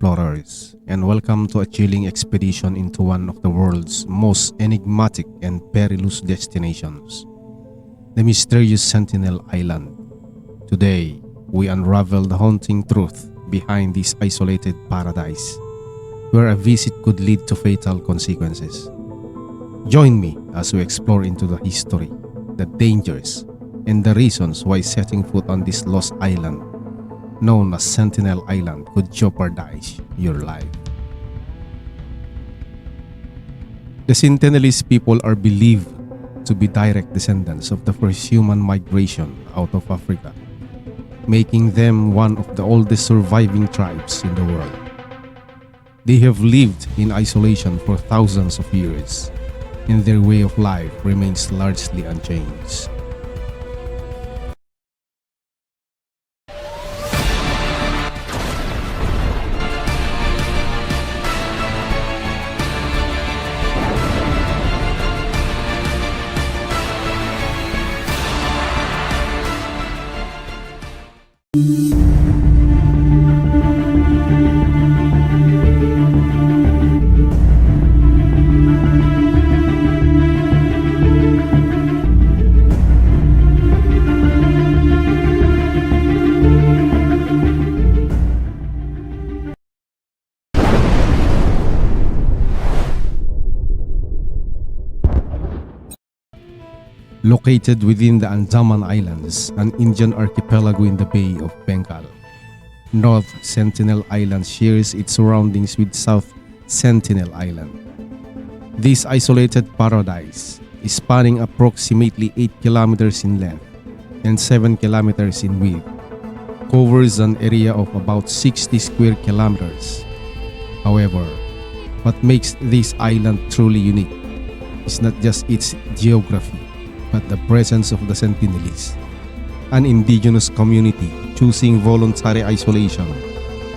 explorers, and welcome to a chilling expedition into one of the world's most enigmatic and perilous destinations, the mysterious Sentinel Island. Today, we unravel the haunting truth behind this isolated paradise, where a visit could lead to fatal consequences. Join me as we explore into the history, the dangers, and the reasons why setting foot on this lost island known as Sentinel Island could jeopardize your life. The Sentinelese people are believed to be direct descendants of the first human migration out of Africa, making them one of the oldest surviving tribes in the world. They have lived in isolation for thousands of years, and their way of life remains largely unchanged. Located within the Andaman Islands, an Indian archipelago in the Bay of Bengal, North Sentinel Island shares its surroundings with South Sentinel Island. This isolated paradise, spanning approximately 8 kilometers in length and 7 kilometers in width, covers an area of about 60 square kilometers. However, what makes this island truly unique is not just its geography, but the presence of the Sentinelese, an indigenous community choosing voluntary isolation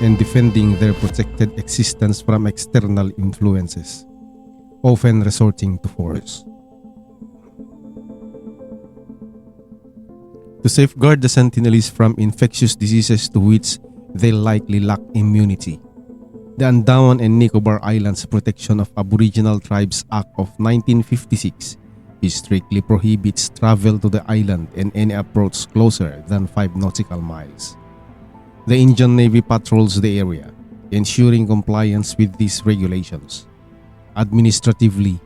and defending their protected existence from external influences, often resorting to force. To safeguard the Sentinelese from infectious diseases to which they likely lack immunity, the Andaman and Nicobar Islands Protection of Aboriginal Tribes Act of 1956 strictly prohibits travel to the island and any approach closer than 5 nautical miles. The Indian Navy patrols the area, ensuring compliance with these regulations. Administratively,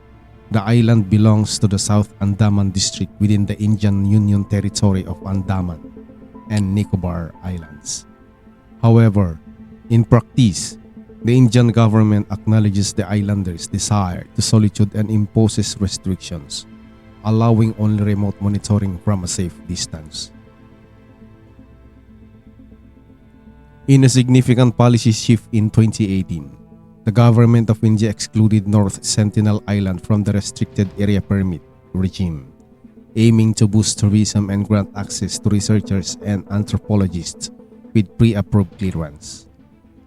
the island belongs to the South Andaman District within the Indian Union Territory of Andaman and Nicobar Islands. However, in practice, the Indian government acknowledges the islanders' desire to solitude and imposes restrictions, allowing only remote monitoring from a safe distance. In a significant policy shift in 2018, the government of India excluded North Sentinel Island from the restricted area permit regime, aiming to boost tourism and grant access to researchers and anthropologists with pre-approved clearance.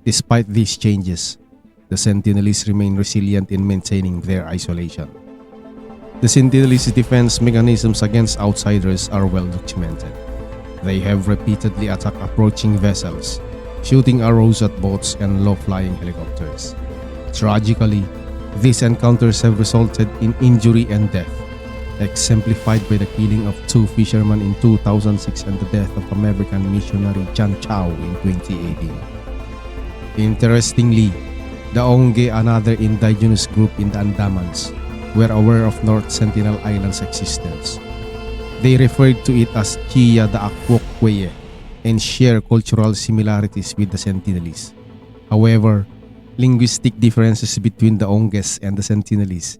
Despite these changes, the Sentinelese remain resilient in maintaining their isolation. The Sentinelese defense mechanisms against outsiders are well documented. They have repeatedly attacked approaching vessels, shooting arrows at boats and low-flying helicopters. Tragically, these encounters have resulted in injury and death, exemplified by the killing of 2 fishermen in 2006 and the death of American missionary Chan Chow in 2018. Interestingly, the Onge, another indigenous group in the Andamans, were aware of North Sentinel Island's existence. They referred to it as Chia da Akwokweye and share cultural similarities with the Sentinelese. However, linguistic differences between the Onges and the Sentinelese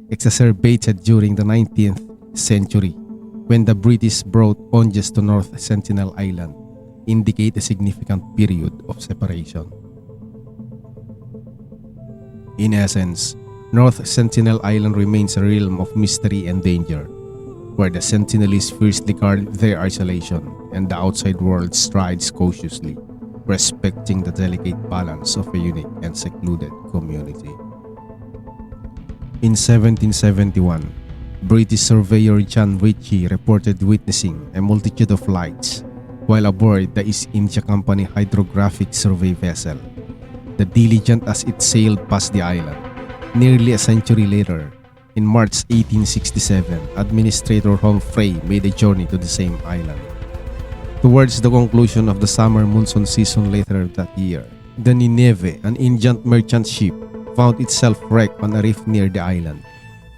exacerbated during the 19th century when the British brought Onges to North Sentinel Island, indicate a significant period of separation. In essence, North Sentinel Island remains a realm of mystery and danger, where the Sentinelese fiercely guard their isolation and the outside world strides cautiously, respecting the delicate balance of a unique and secluded community. In 1771, British surveyor John Ritchie reported witnessing a multitude of lights while aboard the East India Company hydrographic survey vessel. the Diligent as it sailed past the island. Nearly a century later, in March 1867, Administrator Humphrey made a journey to the same island. Towards the conclusion of the summer monsoon season later that year, the Nineveh, an Indian merchant ship, found itself wrecked on a reef near the island.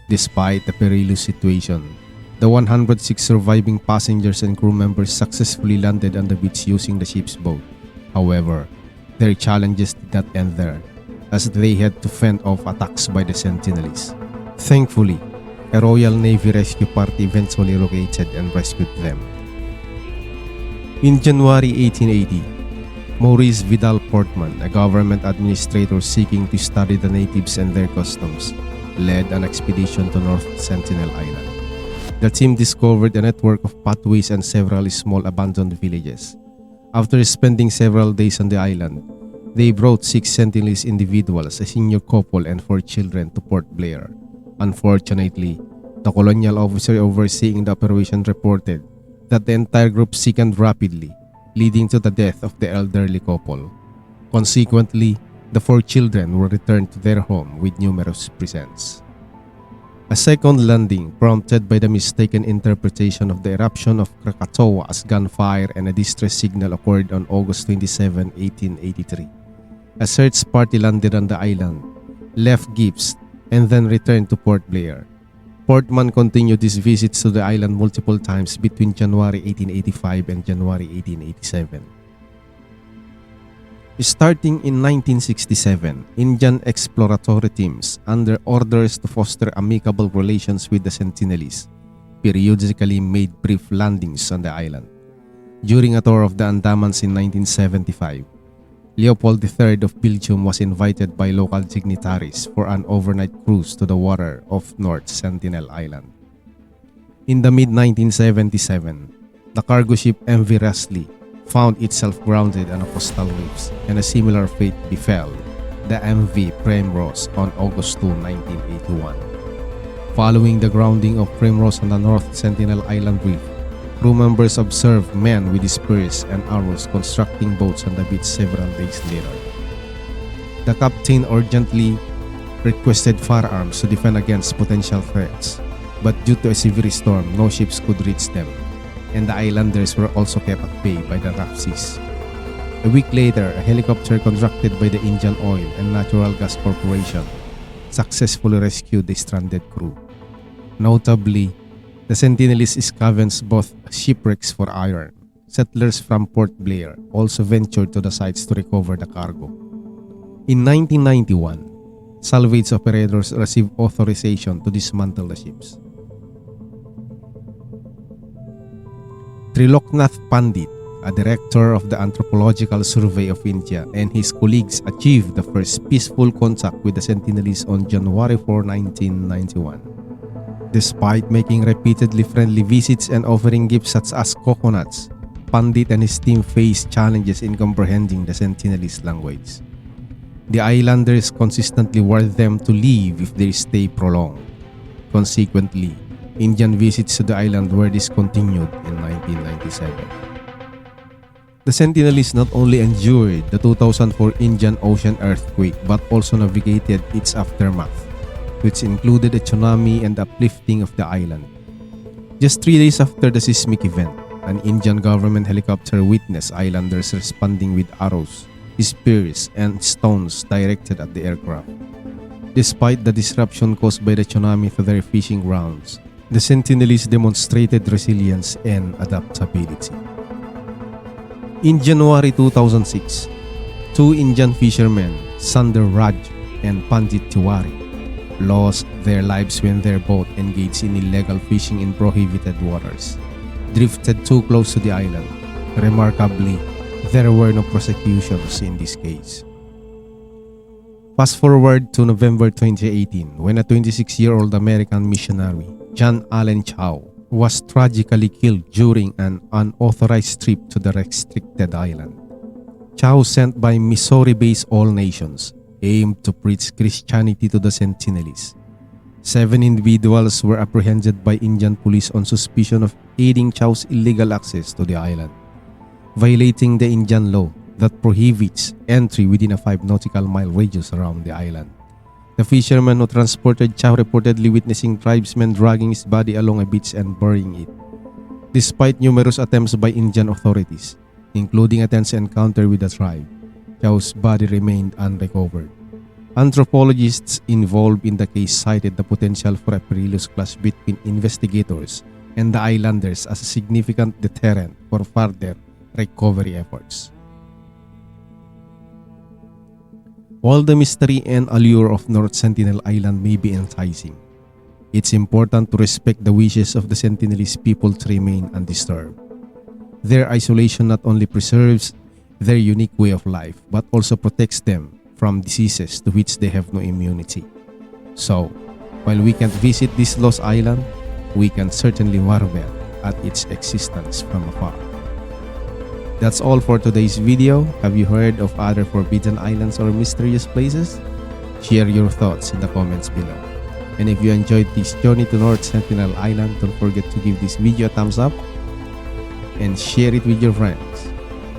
Despite the perilous situation, the 106 surviving passengers and crew members successfully landed on the beach using the ship's boat. However, their challenges did not end there, as they had to fend off attacks by the Sentinelese. Thankfully, a Royal Navy rescue party eventually located and rescued them. In January 1880, Maurice Vidal Portman, a government administrator seeking to study the natives and their customs, led an expedition to North Sentinel Island. The team discovered a network of pathways and several small abandoned villages. After spending several days on the island, they brought 6 Sentinelese individuals, a senior couple and 4 children, to Port Blair. Unfortunately, the colonial officer overseeing the operation reported that the entire group sickened rapidly, leading to the death of the elderly couple. Consequently, the 4 children were returned to their home with numerous presents. A second landing, prompted by the mistaken interpretation of the eruption of Krakatoa as gunfire and a distress signal, occurred on August 27, 1883. A search party landed on the island, left gifts, and then returned to Port Blair. Portman continued his visits to the island multiple times between January 1885 and January 1887. Starting in 1967, Indian exploratory teams, under orders to foster amicable relations with the Sentinelese, periodically made brief landings on the island. During a tour of the Andamans in 1975, Leopold III of Belgium was invited by local dignitaries for an overnight cruise to the water of North Sentinel Island. In the mid-1977, the cargo ship MV Rasley found itself grounded on a coastal reefs, and a similar fate befell the MV Primrose on August 2, 1981. Following the grounding of Primrose on the North Sentinel Island reef, crew members observed men with spears and arrows constructing boats on the beach several days later. The captain urgently requested firearms to defend against potential threats, but due to a severe storm, no ships could reach them, and the islanders were also kept at bay by the rough seas. A week later, a helicopter contracted by the Indian Oil and Natural Gas Corporation successfully rescued the stranded crew. Notably, the Sentinelese scavenged both shipwrecks for iron. Settlers from Port Blair also ventured to the sites to recover the cargo. In 1991, salvage operators received authorization to dismantle the ships. Triloknath Pandit, a director of the Anthropological Survey of India, and his colleagues achieved the first peaceful contact with the Sentinelese on January 4, 1991. Despite making repeatedly friendly visits and offering gifts such as coconuts, Pandit and his team faced challenges in comprehending the Sentinelese language. The islanders consistently warned them to leave if their stay prolonged. Consequently, Indian visits to the island were discontinued in 1997. The Sentinelese not only endured the 2004 Indian Ocean earthquake but also navigated its aftermath, which included a tsunami and the uplifting of the island. Just 3 days after the seismic event, an Indian government helicopter witnessed islanders responding with arrows, spears, and stones directed at the aircraft. Despite the disruption caused by the tsunami to their fishing grounds, the Sentinelese demonstrated resilience and adaptability. In January 2006, 2 Indian fishermen, Sundar Raj and Pandit Tiwari, lost their lives when their boat engaged in illegal fishing in prohibited waters, drifted too close to the island. Remarkably, there were no prosecutions in this case. Fast forward to November 2018, when a 26-year-old American missionary, John Allen Chow, was tragically killed during an unauthorized trip to the restricted island. Chow, sent by Missouri-based All Nations, aimed to preach Christianity to the Sentinelese. 7 individuals were apprehended by Indian police on suspicion of aiding Chow's illegal access to the island. Violating the Indian law, that prohibits entry within a 5 nautical mile radius around the island. The fisherman who transported Chow reportedly witnessing tribesmen dragging his body along a beach and burying it. Despite numerous attempts by Indian authorities, including a tense encounter with the tribe, Chow's body remained unrecovered. Anthropologists involved in the case cited the potential for a perilous clash between investigators and the islanders as a significant deterrent for further recovery efforts. While the mystery and allure of North Sentinel Island may be enticing, it's important to respect the wishes of the Sentinelese people to remain undisturbed. Their isolation not only preserves their unique way of life, but also protects them from diseases to which they have no immunity. So, while we can't visit this lost island, we can certainly marvel at its existence from afar. That's all for today's video. Have you heard of other forbidden islands or mysterious places? Share your thoughts in the comments below. And if you enjoyed this journey to North Sentinel Island, don't forget to give this video a thumbs up and share it with your friends.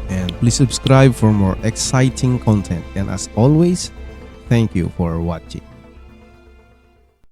And please subscribe for more exciting content. And as always, thank you for watching.